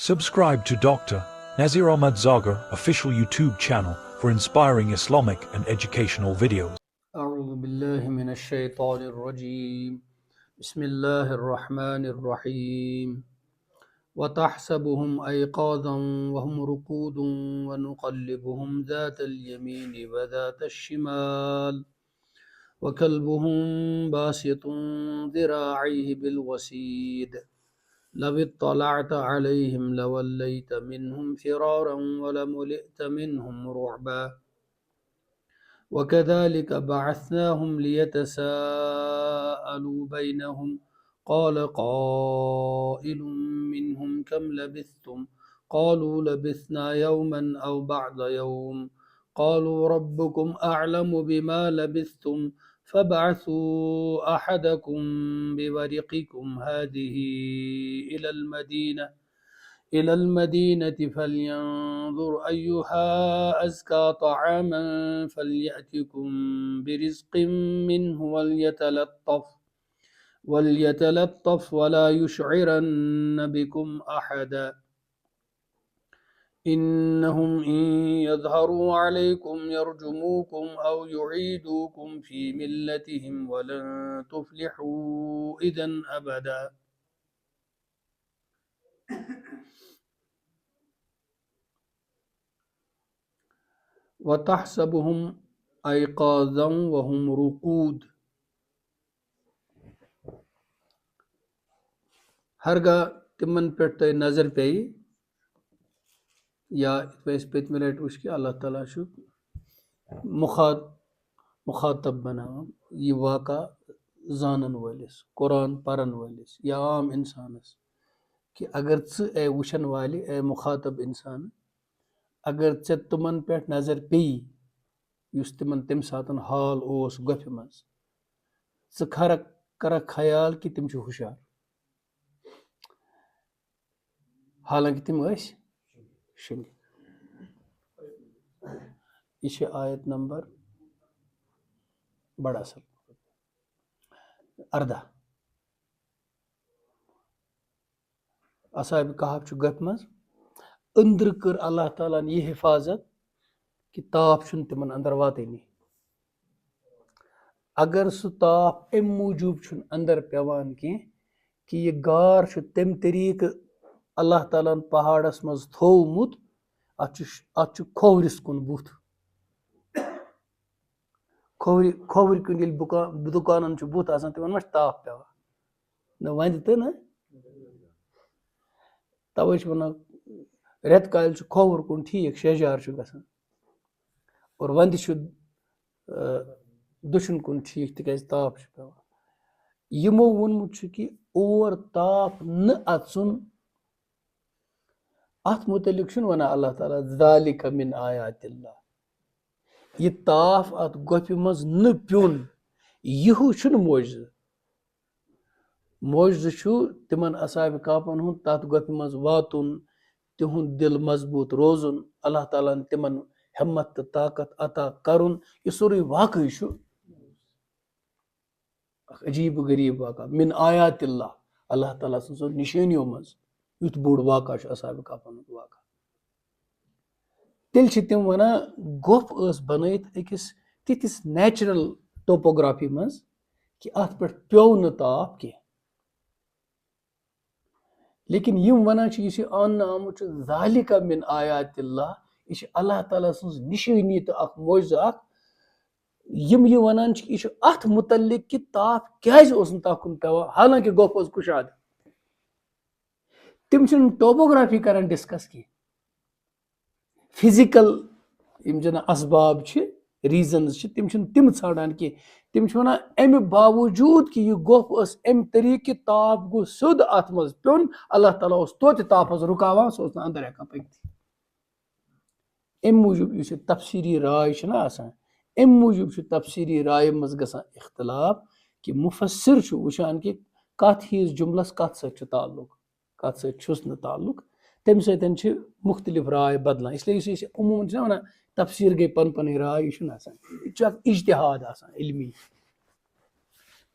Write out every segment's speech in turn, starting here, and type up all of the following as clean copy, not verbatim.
Subscribe to Dr. Nazir Ahmad Zagar official YouTube channel for inspiring Islamic and educational videos. أعوذ بالله من الشيطان الرجيم بسم الله الرحمن الرحيم وتحسبهم أيقاظا وهم رقود ونقلبهم ذات اليمين وذات الشمال وكلبهم باسط ذراعيه بالوسيد لو اطلعت عليهم لوليت منهم فرارا ولملئت منهم رعبا وكذلك بعثناهم ليتساءلوا بينهم قال قائل منهم كم لبثتم قالوا لبثنا يوما أو بعض يوم قالوا ربكم أعلم بما لبثتم فابعثوا أحدكم بورقكم هذه إلى المدينة فلينظر أيها أزكى طعاما فليأتكم برزق منه وليتلطف ولا يشعرن بكم أحدا إنهم إن يظهروا عليكم يرجموكم أو يعيدوكم في ملتهم ولن تفلحوا إذا أبدا وتحسبهم أيقاظا وهم رقود ہرگاہ تمن پہ تہ نظر پی یا پتمہ لٹہ وچھ کہ اللہ تعالیٰ مخاطب بناوان یہ واقع زانن ولس قرآن پرن ولس یا عام انسانس کہ اگر اے وچھن والے اے مخاطب انسان اگر تمن پہ نظر پی یس تمن تم ساتن حال اوس گوپہ مز کرک خیال کہ تم چھ ہوشیار حالانکہ تم شنگ یہ آیت نمبر بڑا اصل 14 اصحاب کہف چھ گپ مز اندر کر اللہ تعالیٰ یہ حفاظت کہ تاپ چھن تمن اندر واتنی اگر سہ تاپ ام موجوب چھن اندر پیوان کی کہ یہ گار چھ تم طریقہ اللہ تعالیٰ پہاڑس مز تھومت ات کھورس کن بت کھور کن یل دکانن چھ بت آسان تمن ما تاپ پیوان نہ وند تو نا توے چھ ونان رٮ۪تہٕ کالہِ چھُ کھووُر کُن ٹھیٖک شہجار چھُ گژھان اور وندِ چھُ دٔچھُن کُن ٹھیٖک تِکیازِ تاپ چھُ پیوان یِمو ووٚنمُت چھُ کہِ اور تاپ نہٕ اژُن اتھ متعلق چھُنہٕ ونان اللہ تعالیٰ ذالِکَ مِن آیاتِ اللہ یہ تاپھ اتھ گۄپھِ منٛز نہٕ پیوٚن یِہُے چھُنہٕ معجزٕ چھُ تِمن اصحابِ کہفن ہُنٛد تتھ گۄپھِ منٛز واتُن تہنٛد دل مضبوط روزن اللہ تعالیٰ ہن تمن ہمت تو طاقت عطا کرن یہ سورُے واقعی چھُ عجیب و غریب واقعہ من آیات اللہ اللہ تعالیٰ سٕنٛزو نشٲنیو منٛز یُتھ بوٚڑ واقعہ چھُ اصحابِ کہفن ہُنٛد واقعہ تیٚلہِ چھِ تِم ونان گوٚپھ ٲس بنٲیِتھ أکِس تِتھِس نیچرل ٹوپوگرافی منٛز کہ اتھ پٮ۪ٹھ پیوٚو نہٕ تاپھ کینٛہہ لیکن یم ونان چھِ یُس یہِ اننہٕ آمُت چھُ ذالِکَ مِن آیاتِ اللہ یہ چھِ اللہ تعالیٰ سٕنٛز نشٲنی تہٕ اکھ معجزٕ اکھ یم یہ ونان چھِ یہ چھُ اتھ متعلق کہ تاپھ کیازِ اوس نہٕ تتھ کُن پیوان حالانکہ گوٚپھ اوس کُشاد تم چھنہٕ ٹوپوگرافی کران ڈسکس کینٛہہ فزیکل یم زن اسباب چھِ ریزنز چھِ تم چھنہٕ تم ژھانڈان کینٛہہ تم چھِ ونان امہِ باوجوٗد کہ یہ گوٚپھ ٲس امہِ طریقہٕ کہ تاپھ گوٚو سیوٚد اتھ منٛز پیوٚن اللہ تعالیٰ اوس توتہِ تاپس رُکاوان سُہ اوس نہٕ اندر ہٮ۪کان پٔکِتھ امہِ موٗجوٗب یُس یہِ تفصیٖلی راے چھِنہ آسان امہِ موٗجوٗب چھُ تفصیٖلی رایہِ منٛز گژھان اختلاف کہ مُفسر چھُ وٕچھان کہ کتھ ہِوِس جملس کتھ سۭتۍ چھُ تعلق کتھ سۭتۍ چھُس نہٕ تعلق تمہِ سۭتۍ چھِ مختلف رائے بدلان اس لیے یُس أسۍ عموٗماً چھِنہ ونان تفسیٖر گٔے پنٕنۍ رائے یہِ چھُنہٕ آسان یہِ چھُ اکھ اجتہاد آسان علمی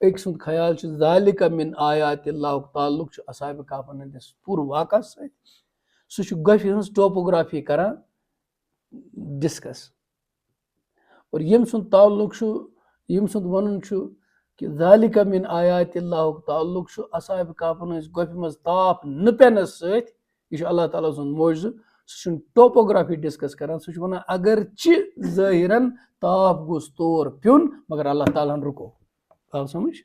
أکۍ سُنٛد خیال چھُ ذالِکَ مِن آیاتِ اللہُک تعلق چھُ اصحابِ کہفن ہٕنٛدِس پوٗرٕ واقعس سۭتۍ سُہ چھُ گۄپھِ ہٕنٛز ٹوپوگرافی کران ڈسکس اور ییٚمہِ سُنٛد تعلق چھُ ییٚمہِ سُنٛد وَنُن چھُ کہِ ذالِکَ مِن آیاتِ اللہُک تعلق چھُ اصحابِ کہفن ہٕنٛزِ گۄپھِ منٛز تاپھ نہٕ پٮ۪نَس سۭتۍ یہِ چھُ اللہ تعالیٰ سُنٛد معجزٕ سُہ چھُنہٕ ٹوپوگرافی ڈسکس کران سُہ چھُ وَنان اگرچہِ ظٲہِرن تاپھ گوٚژھ تور پیوٚن مگر اللہ تعالیٰ ہن رُکو آو سمجھ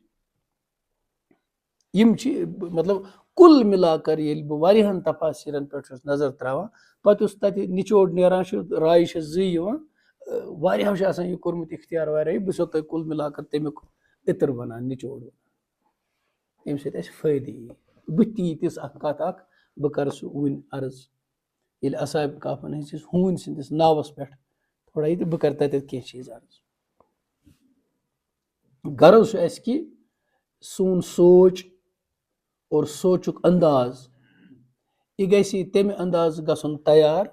یِم چھِ مطلب کُل مِلا کر ییٚلہِ بہٕ واریاہن تفاصیٖرن پٮ۪ٹھ چھُس نظر تراوان پتہٕ یُس تتہِ نِچوڑ نیران چھُ رایہِ چھِ زٕ یِوان واریاہو چھُ آسان یہِ کوٚرمُت اختیار واریاہ بہٕ چھُسو تۄہہِ کُل مِلا کر تمیُک عطر وَنان نِچوڑ ییٚمہِ سۭتۍ اَسہِ فٲیدٕ یی بہٕ تہِ یی تِژھ اکھ کتھ اکھ بہٕ کرٕ سُہ وٕنۍ عرض ییٚلہِ اصحابِ کہفن ہٕنٛدِس ہوٗنۍ سٕنٛدِس ناوس پٮ۪ٹھ تھوڑا یہِ تہٕ بہٕ کرٕ تتٮ۪تھ کینٛہہ چیٖز عرض غرض چھُ اَسہِ کہِ سون سونٛچ اور سونٛچُک انداز یہِ گژھِ تمہِ اندازٕ گژھُن تیار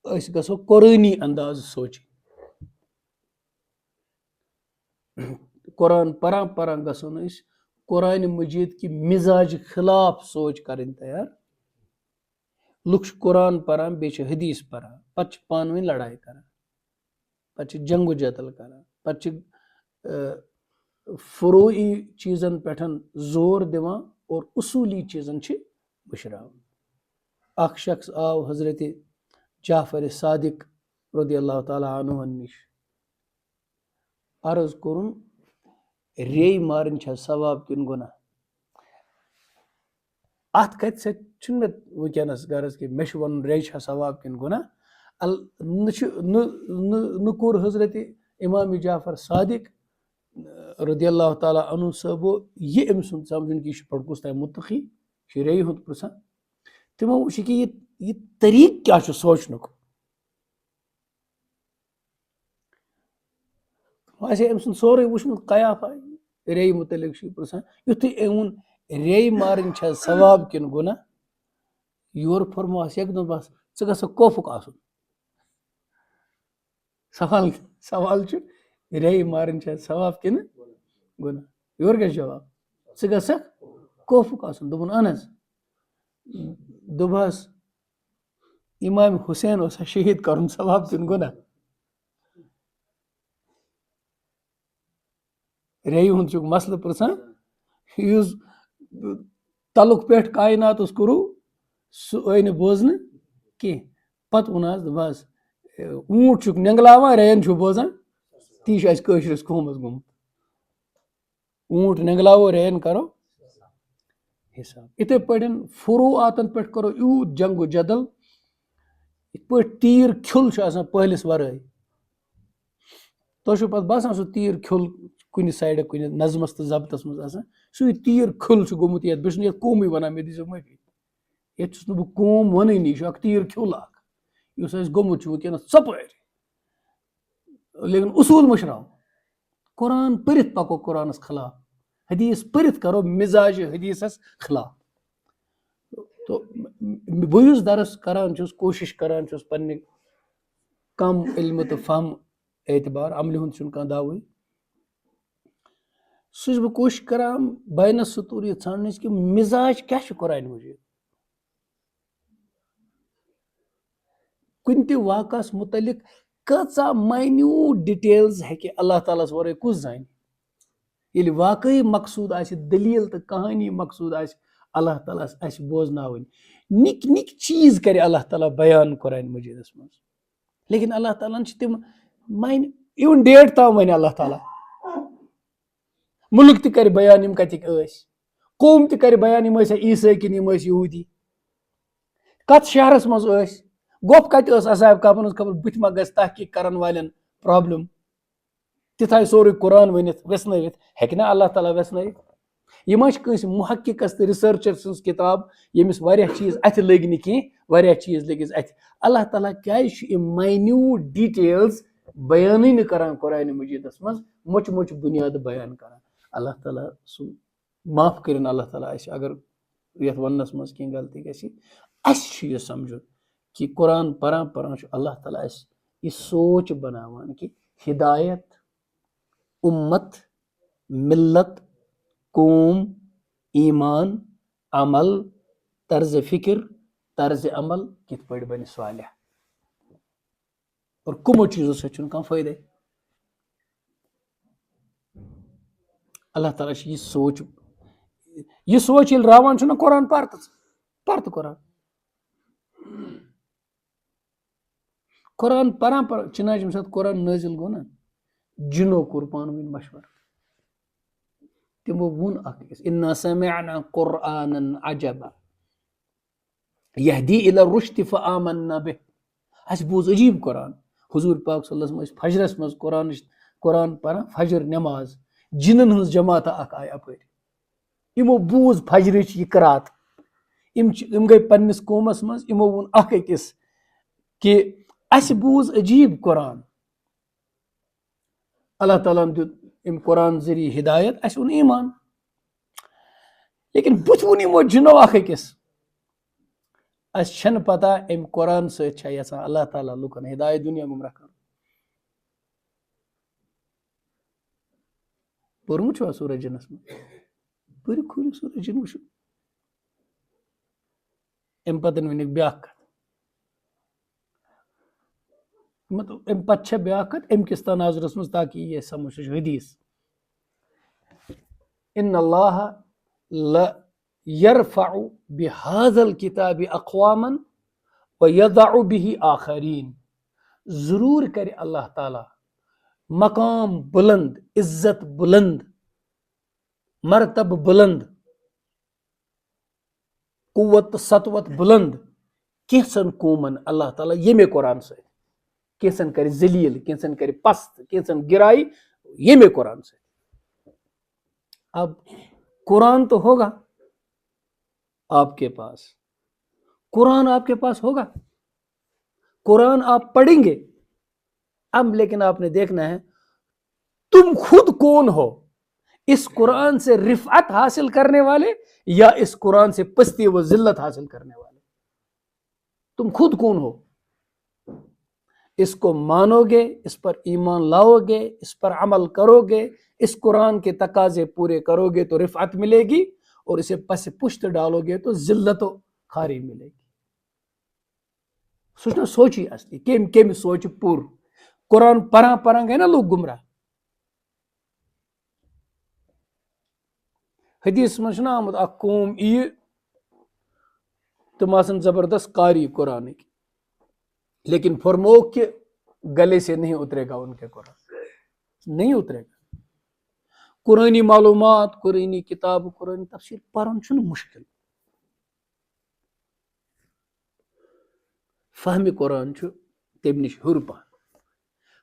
أسۍ گژھو قرٲنی اندازٕ سونٛچٕنۍ قرآن پران پران گژھو نہٕ أسۍ قرآنِ مجیٖد کہِ مِزاجہِ خلاف سونٛچ کَرٕنۍ تیار لُکھ چھِ قرآن پران بیٚیہِ چھِ حدیٖث پران پتہٕ چھِ پانہٕ ؤنۍ لڑایہِ کران پتہٕ چھِ جنگ و جدل کران پتہٕ چھِ فروعی چیٖزن پٮ۪ٹھ زور دِوان اور اصوٗلی چیٖزن چھِ مٔشراوان اکھ شخص آو حضرت جعفر صادق رضی اللہ تعالیٰ عنہن نِش عرض کوٚرُن ریٚیہِ مارٕنۍ چھا ثواب کِنہٕ گۄناہ اتھ کتھِ سۭتۍ چھُنہٕ مےٚ وٕنکیٚنس غرض کہِ مےٚ چھُ وَنُن ریٚیہِ چھا ثواب کِنہٕ گۄناہ نہ کوٚر حضرت امام جعفر صادق رضی اللہ تعالیٰ عنہ صٲبو یہِ أمۍ سُنٛد سمجھُن کہِ یہِ چھُ پڑکوٗس تام مُتقی یہِ چھُ ریٚیہِ ہُنٛد پرژھان تِمو وٕچھ کہِ یہِ طریٖقہٕ کیٛاہ چھُ سونٛچنُک آسہِ أمۍ سُنٛد سورُے وٕچھمُت قیافہ ریٚیہِ مُتعلق چھُ یہِ پرژھان یُتھُے أمۍ ووٚن ریٚیہِ مارٕنۍ چھا ثواب کِنہٕ گۄناہ یورٕ فرموہس یکدم بس ژٕ گژھکھ کوفُک آسُن سوال چھُ ریٚیہِ مارٕنۍ چھا ثواب کِنہٕ گۄناہ یورٕ کیٛاہ جواب ژٕ گژھکھ کوفُک آسُن دوٚپُن اہن حظ دوٚپہس امام حُسین اوسا شہیٖد کرُن ثواب کِنہٕ گۄناہ ریٚیہِ ہُنٛد چھُکھ مسلہٕ پرژھان یُس تلُک پٮ۪ٹھ کایناتس کوٚرُو سُہ آیہِ نہٕ بوزنہٕ کینٛہہ پتہٕ ووٚن حظ بس اوٗنٹ چھُکھ نینگلاوان ریٚیَن چھُ بوزان تی چھُ اَسہِ کٲشرِس قومس گوٚمُت اوٗنٹ نینگلاوو ریٚیَن کرو حساب یِتھے پٲٹھۍ فروعاتن پٮ۪ٹھ کرو یوٗت جنگ و جدل یِتھ پٲٹھۍ تیٖر کھیُل چھُ آسان پٔہلِس ورٲے تۄہہِ چھُو پتہٕ باسان سُہ تیٖر کھیُل کُنہِ سایڈٕ کُنہِ نظمس تہٕ ضبطس منٛز آسان سُے تیٖر کھُل چھُ گوٚمُت یتھ بہٕ چھُس نہٕ یتھ قومٕے ونان مےٚ دِزیو معٲفی ییٚتہِ چھُس نہٕ بہٕ قوم ونٲنی یہِ چھُ اکھ تیٖر کھیُل اکھ یُس اَسہِ گوٚمُت چھُ وٕنکیٚنس ژۄپٲرۍ لیکن اصوٗل مٔشراو قرآن پٔرِتھ پکو قرآنس خلاف حدیٖث پٔرِتھ کرو مِزاجہِ حدیٖثس خلاف تہٕ بہٕ یُس درس کران چھُس کوٗشش کران چھُس پننہِ کم علمہٕ تہٕ فہم اعتبار عملہِ ہُنٛد چھُنہٕ کانٛہہ دعوٕے سُہ چھُس بہٕ کوٗشش کران بینس سطور یہِ ژھانڈنٕچ کہِ مِزاج کیاہ چھُ قرآنہِ مجیٖد کُنہِ تہِ واقعس مُتعلق کۭژاہ ماینیوٗٹ ڈِٹیلز ہیٚکہِ اللہ تعالیٰ ہس ورٲے کُس زانہِ ییٚلہِ واقعی مقصوٗد آسہِ دٔلیٖل تہٕ کہانی مقصوٗد آسہِ اللہ تعالیٰ ہس اَسہِ بوزناوٕنۍ نِکۍ نِکۍ چیٖز کرِ اللہ تعالیٰ بیان قرآنہِ مجیٖدس منٛز لیکن اللہ تعالیٰ ہن چھِ تِم ماینہِ اِوٕن ڈیٹ تام وَنہِ اللہ تعالیٰ مُلک تہِ کرِ بیان یِم کتِکۍ ٲسۍ قوم تہِ کرِ بیان یِم ٲسیا عیٖسٲے کِنہٕ یِم ٲسۍ یہوٗدی کتھ شہرس منٛز ٲسۍ گوٚپھ کتہِ ٲس اصحابِ کہفن ہٕنٛز خبر بٕتھِ ما گژھِ تحقیٖق کرن والٮ۪ن پرابلم تِتھ آیہِ سورُے قرآن ؤنِتھ ویژنٲوِتھ ہیٚکہِ نا اللہ تعالیٰ ویژنٲوِتھ یہِ ما چھِ کٲنٛسہِ محقِقس تہٕ رِسٲرچر سٕنٛز کِتاب ییٚمِس واریاہ چیٖز اَتھِ لٔگۍ نہٕ کینٛہہ واریاہ چیٖز لٔگِس اَتھِ اللہ تعالیٰ کیازِ چھُ یِم ماینیوٗٹ ڈیٖٹیلز بیانٕے نہٕ کران قرآنہِ مجیٖدس منٛز مۄچہِ مۄچہِ بُنیادٕ بیان کران اللہ تعالیٰ سُہ معاف کٔرِنۍ اللہ تعالیٰ اَسہِ اگر یتھ وننس منٛز کینٛہہ غلطی گژھِ اَسہِ چھُ یہِ سمجھُن کہِ قرآن پران پران چھُ اللہ تعالیٰ اَسہِ یہِ سونٛچ بناوان کہِ ہدایت اُمت ملت قوم ایمان عمل طرزِ فکر طرز عمل کت پٲٹھۍ بنہِ صالح اور کمو چیزو سۭتۍ چھُنہٕ کانٛہہ فٲیدے. اللہ تعالیٰ چھِ یہِ سونٛچ ییٚلہِ راوان چھُنہ قرآن پر تہٕ قرآن پران چِناج ییٚمہِ ساتہٕ قرآن نٲزِل گوٚو نا جِنو کوٚر پانہٕ ؤنۍ مشورٕ تِمو ووٚن اکھ أکِس اِنا سمعنا قرآنًا عجبا یہدی الی الرشد فآمنا بہ. اَسہِ بوٗز عجیٖب قرآن. حضوٗر پاک صلی اللہ علیہ وسلم ٲسۍ فجرس منٛز قرآن پران فجر نٮ۪ماز جِنن ہٕنٛز جماعتہ اکھ آیہِ اپٲرۍ یِمو بوٗز فجرٕچ یہِ قرات یِم گٔے پننِس قومس منٛز یِمو ووٚن اکھ أکِس کہِ اَسہِ بوٗز عجیٖب قرآن. اللہ تعالیٰ ہن دیُت اَمہِ قرآن ذٔریعہٕ ہدایت اَسہِ اوٚن ایٖمان لیکن بُتھِ ووٚن یِمو جِنو اکھ أکِس اَسہِ چھنہٕ پتہ اَمہِ قرآن سۭتۍ چھا یژھان اللہ تعالیٰ لُکن ہدایت دُنیا گمراہ کرُن. پوٚرمُت چھُوا سورہ جِنس منٛز؟ پٔرِو کھوٗلِو سورہ جِن وٕچھِو. اَمہِ پتہٕ ؤنِکھ بیاکھ کتھ مطلب اَمہِ پتہٕ چھےٚ بیاکھ کتھ اَمہِ کِس تناظرس منٛز تاکہِ یہِ اَسہِ سمجھ سُہ چھُ حدیث. ان اللہ لَیرفع بِہذا الکتاب اقواما ویضع بہ آخرین. ضروٗر کرِ اللہ تعالیٰ مقام بلند عزت بلند مرتبہ بلند قوت تہٕ سطوت بلند کینٛژن قومن اللہ تعالیٰ ییٚمے قرآن سۭتۍ. کینٛژن کرِ ذلیل کینٛژن کرِ پست کینٛژن گرایہِ ییٚمے قرآن سۭتۍ. اب قرآن تو ہوگا آپ کے پاس قرآن آپ کے پاس ہوگا قرآن آپ پڑھیں گے. اب لیکن آپ نے دیکھنا ہے تم خود کون ہو, اس قرآن سے رفعت حاصل کرنے والے یا اس قرآن سے پستی و ذلت حاصل کرنے والے. تم خود کون ہو؟ اس کو مانو گے, اس پر ایمان لاؤ گے, اس پر عمل کرو گے, اس قرآن کے تقاضے پورے کرو گے تو رفعت ملے گی, اور اسے پس پشت ڈالو گے تو ذلت و خاری ملے گی. سُہ چھُنہ سونچی اصلی کمہِ سونچہِ پوٚر. قرآن پران گٔے نا لوٗکھ گمراہ. حدیث منٛز چھُنہ آمُت اکھ قوم یِیہِ تِم آسن زبردست قاری قرآنٕکۍ لیکن فرموک کہ گلے سے نہیں اترے گا ان کے قرآن, نہیں اترے گا. قرآنی معلومات قرآنی کتاب قرآنی تفسیر پرُن چھُنہٕ مشکل. فہمِ قرآن چھُ تمہِ نِش ہیوٚر پہن.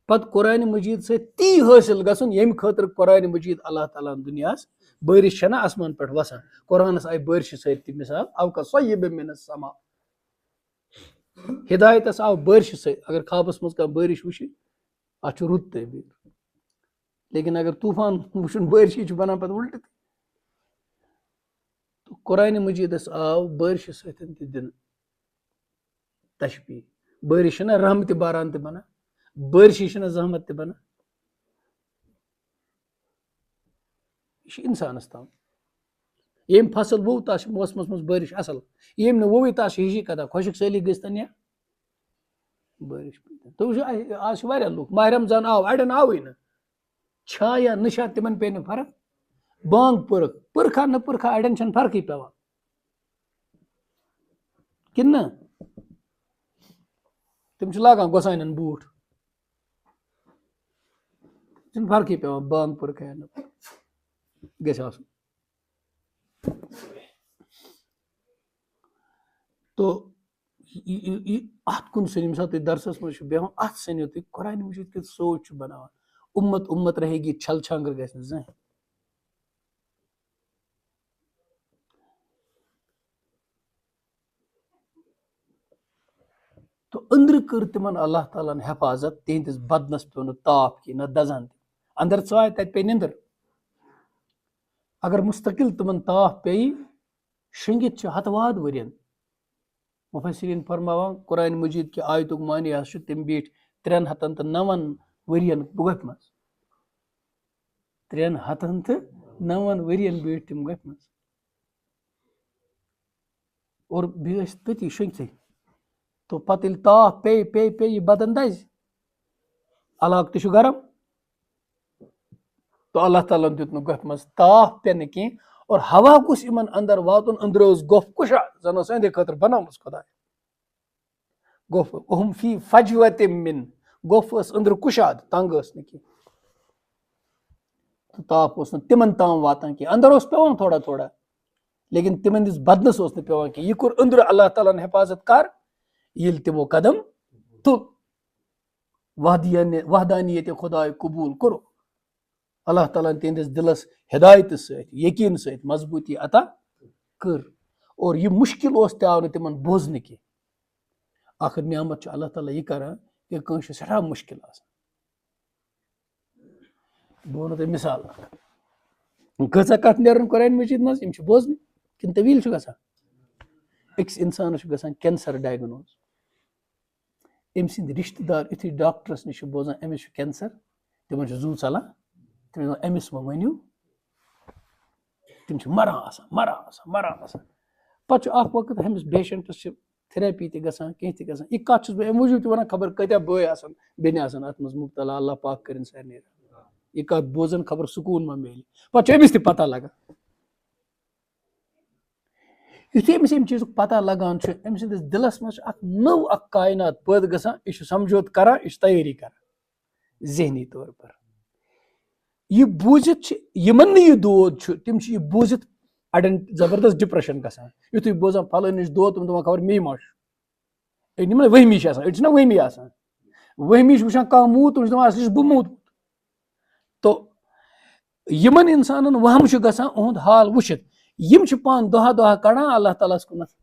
پتہٕ قرآنِ مجیٖد سۭتۍ تی حٲصِل گژھُن ییٚمہِ خٲطرٕ قرآنِ مجیٖد اللہ تعالیٰ ہن دُنیاہس بٲرِش چھنہ آسمان پٮ۪ٹھ وسان. قرآنس آیہِ بٲرشہِ سۭتۍ تہِ مثال او کصیب من السما. ہدایتس آو بٲرشہِ سۭتۍ. اگر خوابس منٛز کانٛہہ بٲرِش وٕچھِ اتھ چھُ رُت تعبیٖر, لیکن اگر طوٗفان وٕچھُن بٲرشی چھُ بنان پتہٕ اُلٹہٕ تہِ. تہٕ قرآنِ مجیٖدس آو بٲرشہِ سۭتۍ تہِ دِنہٕ تشبیٖح. بٲرِش چھنہ رحمتہِ باران تہِ بنان, بٲرشی چھنہ زحمت تہِ بنان. یہِ چھُ انسانس تام. ییٚمۍ فصل ووٚو تتھ چھِ موسمس منٛز بٲرِش اصل, ییٚمۍ نہٕ ووٚوٕے تتھ چھِ ہِشی کتھا خۄشِک سٲلی گٔژھتن یا بٲرِش پیٚتن. تُہۍ وٕچھِو آز چھِ واریاہ لُکھ ماہِ رمضان آو اڑٮ۪ن آوٕے نہٕ, چھا یا نہ چھا تِمن پیٚیہِ نہٕ فرق. بانگ پٔرکھا نہ پٔرکھا اڑٮ۪ن چھنہٕ فرقٕے پیٚوان کِنہٕ نہ. تِم چھِ لاگان گۄسانٮ۪ن بوٗٹھ, چھنہٕ فرقٕے پیٚوان بانگ پٔرکھا یا نہ گژھِ آسُن. تو اتھ کُن سٔنِو ییٚمہِ ساتہٕ تُہۍ درسس منٛز چھِو بیٚہوان اتھ سٔنِو تُہۍ قرآنِ مجیٖد کِژھ سونچ چھُ بناوان. اُمت رہے گی چھل چھانگٕر گژھِ نہٕ زٕہٕنۍ. تو أنٛدرٕ کٔر تِمن اللہ تعالیٰ ہن حفاظت, تِہنٛدِس بدنس پیوٚو نہٕ تاپھ کینٛہہ نہ دزان تِم. اندر ژاے تتہِ پیٚیہِ نِندٕر. اگر مستقل تِمن تاپھ پیٚیہِ شٔنگِتھ چھِ ہتہٕ واد ؤرین. مُفسریٖن فرماوان قرآنِ مجیٖد کہِ آیتُک معنی حظ چھُ تِم بیٖٹھۍ 309 ؤرین گۄپھِ منٛز. 309 ؤرین بیٖٹھۍ تِم گۄپھِ منٛز. اور بیٚیہِ ٲسۍ تٔتی شۄنٛگتھٕے تو پتہٕ ییٚلہِ تاپھ پیٚیہِ یہِ بدن دَزِ علاقہٕ تہِ چھُ گرم تو اللہ تعالیٰ ہن دیُت نہٕ گۄپھِ منٛز تاپھ پٮ۪نہٕ کینٛہہ اور ہوا گوٚژھ یِمن اندر واتُن أنٛدرٕ ٲس گۄپھ کُشاد زن ٲس أہنٛدِ خٲطرٕ بنٲومٕژ خۄداے گۄپھ اُہُم فی فجوتِ من گۄپھ ٲس أنٛدرٕ کُشاد تنگ ٲس نہٕ کینٛہہ تہٕ تاپھ اوس نہٕ تِمن تام واتان کینٛہہ اندر اوس پیٚوان تھوڑا تھوڑا لیکن تِمن ہٕنٛدِس بدنس اوس نہٕ پیٚوان کینٛہہ یہِ کوٚر أنٛدرٕ اللہ تعالیٰ ہن حفاظت کر ییٚلہِ تِمو قدم تُل وحدانیت خۄداے قبوٗل کوٚرُکھ اللہ تعالیٰ ہن تِہنٛدِس دِلس ہدایتہٕ سۭتۍ یقیٖن سۭتۍ مضبوٗطی عطا کٔر اور یہِ مُشکِل اوس تہِ آو نہٕ تِمن بوزنہٕ کینٛہہ آخر نعمت چھُ اللہ تعالیٰ یہِ کران کہِ کٲنٛسہِ چھُ سٮ۪ٹھاہ مُشکِل آسان بہٕ وَنو تۄہہِ مِثال کۭژاہ کتھ نیرن قرآنِ مجیٖد منٛز یِم چھِ بوزنہِ کِنہٕ طویٖل چھُ گژھان أکِس اِنسانس چھُ گژھان کینسر ڈایگنوز أمۍ سٕنٛدۍ رِشتہٕ دار یُتھُے ڈاکٹرس نِش چھِ بوزان أمِس چھُ کینسر تِمن چھُ زوٗ ژلان تِم چھِ دپان أمِس وۄنۍ ؤنِو تِم چھِ مران آسان پتہٕ چھُ اکھ وقت أمِس پیشنٹس چھِ تھیراپی تہِ گژھان کینٛہہ تہِ گژھان یہِ کتھ چھُس بہٕ اَمہِ موٗجوٗب تہِ ونان خبر کۭتیاہ بٲے آسن بیٚنہِ آسن اتھ منٛز مُبتلا اللہ پاک کٔرِنۍ سارنٕے یہِ کتھ بوزن خبر سکوٗن ما میلہِ پتہٕ چھُ أمِس تہِ پتہ لگان یُتھُے أمِس ییٚمہِ چیٖزُک پتہ لگان چھُ أمۍ سٕنٛدِس دِلس منٛز چھُ اکھ نٔو اکھ کاینات پٲدٕ گژھان یہِ چھُ سمجھوت کران یہِ چھُ تیٲری کران ذہنی طور پر یہِ بوٗزِتھ چھِ یِمن نہٕ یہِ دود چھُ تِم چھِ یہِ بوٗزِتھ اڑٮ۪ن زبردست ڈپریشن گژھان یُتھُے بوزان پھلٲنۍ نِش دود تِم دپان خبر مے ما چھُ أڑۍ یِمن ؤہمی چھِ آسان أڑۍ چھِنہ ؤہمی آسان ؤہمی چھِ وٕچھان کانٛہہ موٗد تِم چھِ دپان اصلی چھُس بہٕ موٗدمُت تو یِمن اِنسانن وہم چھُ گژھان اُہُنٛد حال وٕچھِتھ یِم چھِ پانہٕ دۄہا دۄہا کڑان اللہ تعالیٰ ہس کُنتھ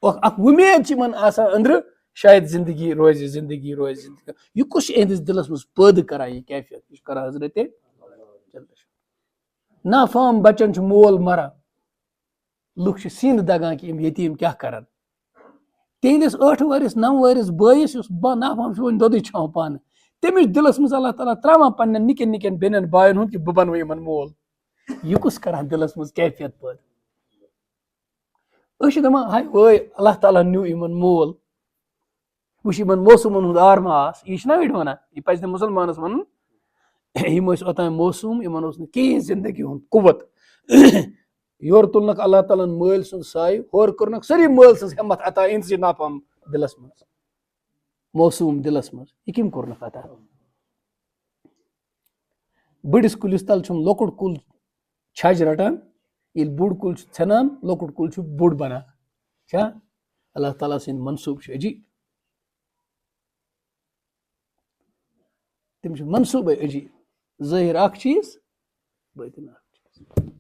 اکھ وُمید چھِ یِمن آسان أنٛدرٕ شاید زندگی روزِ یہِ کُس چھُ یِہنٛدِس دِلس منٛز پٲدٕ کران یہِ کیفیت یہِ چھُ کران حضرت نافام بچن چھُ مول مران لُکھ چھِ سیٖنہٕ دگان کہِ یِم یتیٖم کیاہ کرن تِہنٛدِس 8 ؤرِس 9 ؤرِس بٲیِس یُس نافام چھُ وۄنۍ دۄدٕے چھاوان پانہٕ تٔمِس چھُ دِلس منٛز اللہ تعالیٰ تراوان پننٮ۪ن نِکٮ۪ن نِکٮ۪ن بیٚنٮ۪ن باین ہُنٛد کہِ بہٕ بنوٕ یِمن مول یہِ کُس کران دِلس منٛز کیفیت پٲدٕ أسۍ چھِ دپان ہاے وٲے اللہ تعالیٰ نیوٗ یِمن مول وٕچھ یِمن موسمن ہُنٛد آرماس یہِ چھِنہ أڑۍ ونان یہِ پزِ نہٕ مُسلمانس ونُن یِم ٲسۍ اوٚتام موسوٗم یِمن اوس نہٕ کِہیٖنۍ زندگی ہُنٛد قُوت یورٕ تُلنکھ اللہ تعالیٰ ہن مٲلۍ سُنٛد سایہِ ہورٕ کوٚرنکھ سٲری مٲلۍ سٕنٛز ہٮ۪مت عطا أہنٛدسٕے ناپام دِلس منٛز موسوٗم دِلس منٛز یہِ کٔمۍ کوٚرنکھ عطا بٔڑِس کُلِس تل چھُم لۄکُٹ کُل چھج رٹان ییٚلہِ بوٚڑ کُل چھُ ژھٮ۪نان لۄکُٹ کُل چھُ بوٚڑ بنان کیٛاہ اللہ تعالیٰ سٕنٛدۍ منصوٗبہٕ چھِ عجیٖب تِم چھِ منصوٗبے عجیٖب ظٲہِر اکھ چیٖز باطِن اکھ چیٖز